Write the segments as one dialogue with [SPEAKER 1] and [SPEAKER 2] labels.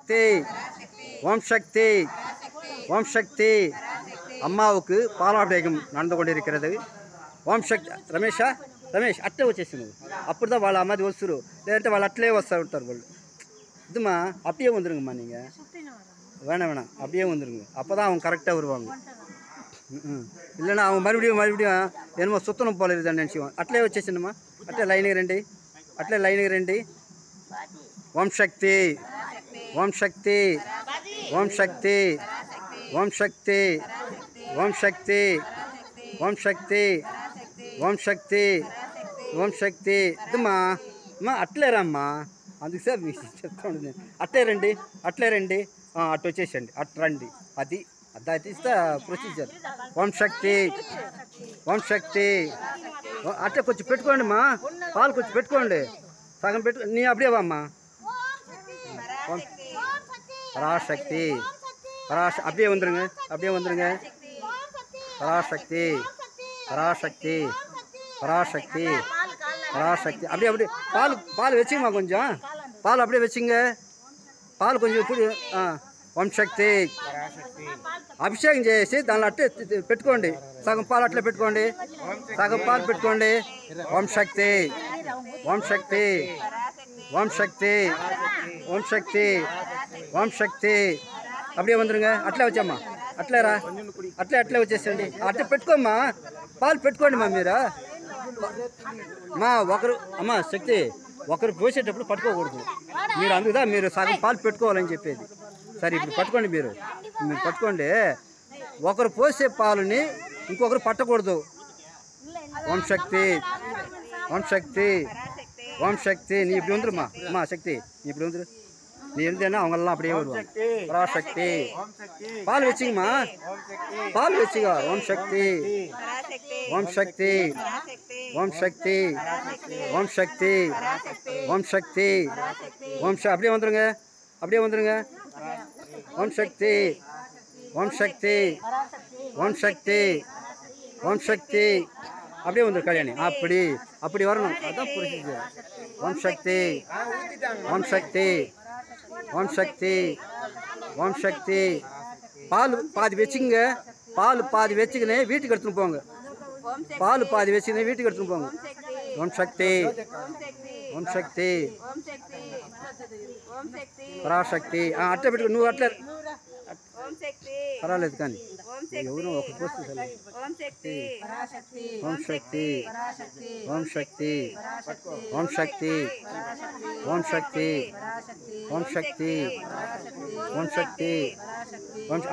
[SPEAKER 1] శక్తి ஓம் சக்தி ஓம் சக்தி అమ్మావుకు పాలాభిషేకం நடந்துకొండిరుக்கிறது ఓం శక్తి రమేష్ అట్లే వచ్చేసింది అప్పుడు தான் వాళ్ళ అమ్మది వస్తారు లేదంటే వాళ్ళు అట్లే వస్తూ ఉంటారు వాళ్ళు இதுமா அப்படியே வந்துருங்கம்மா நீங்கள் வேணாம் அப்படியே வந்துருங்க அப்போ தான் அவங்க கரெக்டாக வருவாங்க இல்லைன்னா அவங்க மறுபடியும் என்னமோ சுத்தணும் போல இருக்குதான்னு நினச்சிக்குவாங்க అట్లే వచ్చేసిందమ్మా అట్లే లైన్కి రండి ఓం శక్తి ఓం శక్తి ఓం శక్తి ఓం శక్తి ఓం శక్తి ఓం శక్తి ఓం శక్తి ఓం శక్తి ఇదమ్మా అమ్మా అట్లే రమ్మా అందుకు సార్ మీకు చెప్తాను నేను అట్లే రండి అటు వచ్చేసండి అటు రండి అది ఇస్తా ప్రొసీజర్ ఓం శక్తి అట్లే కొంచెం పెట్టుకోండి అమ్మా పాలు కొంచెం పెట్టుకోండి సగం పెట్టు నీ అప్పుడే అమ్మా பராசக்தி அப்படியே வந்துருங்க பராசக்தி அப்படியே பால் வச்சுங்கம்மா கொஞ்சம் பால் அப்படியே வச்சுங்க పాలు కొంచెం ఓం శక్తి అభిషేకం చేసి దానిలో అట్టే పెట్టుకోండి సగం పాలు అట్లే పెట్టుకోండి సగం పాలు పెట్టుకోండి ఓం శక్తి ఓం శక్తి ఓం శక్తి ఓం శక్తి ఓం శక్తి அப்படியே வந்துருங்க అట్లే వచ్చామ్మా అట్లేరా అట్లే వచ్చేసండి అట్లే పెట్టుకోమ్మా పాలు పెట్టుకోండి మీరు అమ్మా శక్తి ఒకరు పోసేటప్పుడు పట్టుకోకూడదు మీరు అందుకుదా మీరు సగం పాలు పెట్టుకోవాలని చెప్పేది సరే ఇప్పుడు పట్టుకోండి మీరు పట్టుకోండి ఒకరు పోసే పాలుని ఇంకొకరు పట్టకూడదు ఓం శక్తి நீ இப்படி வந்துருமா அம்மா சக்தி நீ இப்படி வந்துரு நீ இருந்தேன்னா அவங்கெல்லாம் அப்படியே வருவாங்க பராசக்தி பால் வச்சுங்கம்மா பால் வச்சுக்கோ ஓம் சக்தி அப்படியே வந்துருங்க ஓம் சக்தி அப்படியே வந்துரு கல்யாணி அப்படி வரணும் அதான் புரிஞ்சுது ஓம் சக்தி பால் பாதி வச்சுங்க வீட்டுக்கு எடுத்துன்னு போங்க ஓம் சக்தி పరాశక్తి అట్లా పెట్టుకో నువ్వు అట్లా పర్వాలేదు కానీ ఎవరు ఒక పోస్ట్ ఓం శక్తి పరాశక్తి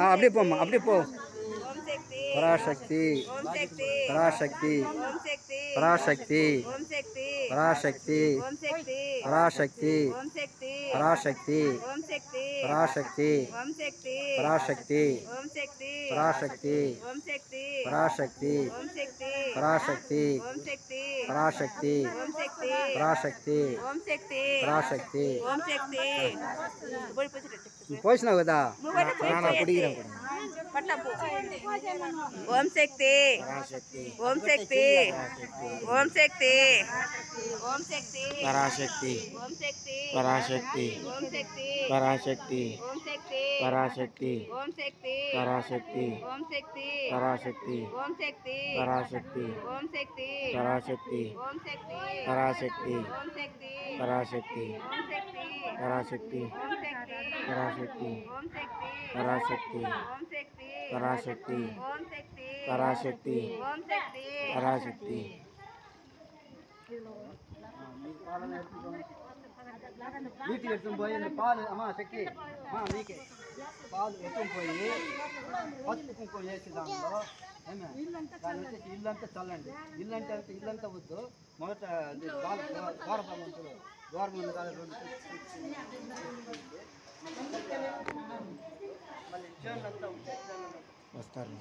[SPEAKER 1] அப்படியே போம்மா அப்படியே போ పరాశక్తి పోసినావు కదా
[SPEAKER 2] ఓం శక్తి పరాశక్తి
[SPEAKER 1] வீட்டுக்கு எடுத்துன்னு போய் இந்த பால் அம்மா சக்தி నీకే పాలు ఎత్తుకొని పోయి పసుపు కుంకుమ వేసేదాంట్లో దాని వచ్చేసి ఇల్లంతా చల్లండి ఇల్లంతా వద్దు మొదట ద్వారం ఉంటుంది ద్వారం ఉంది కాదు మళ్ళీ వస్తారు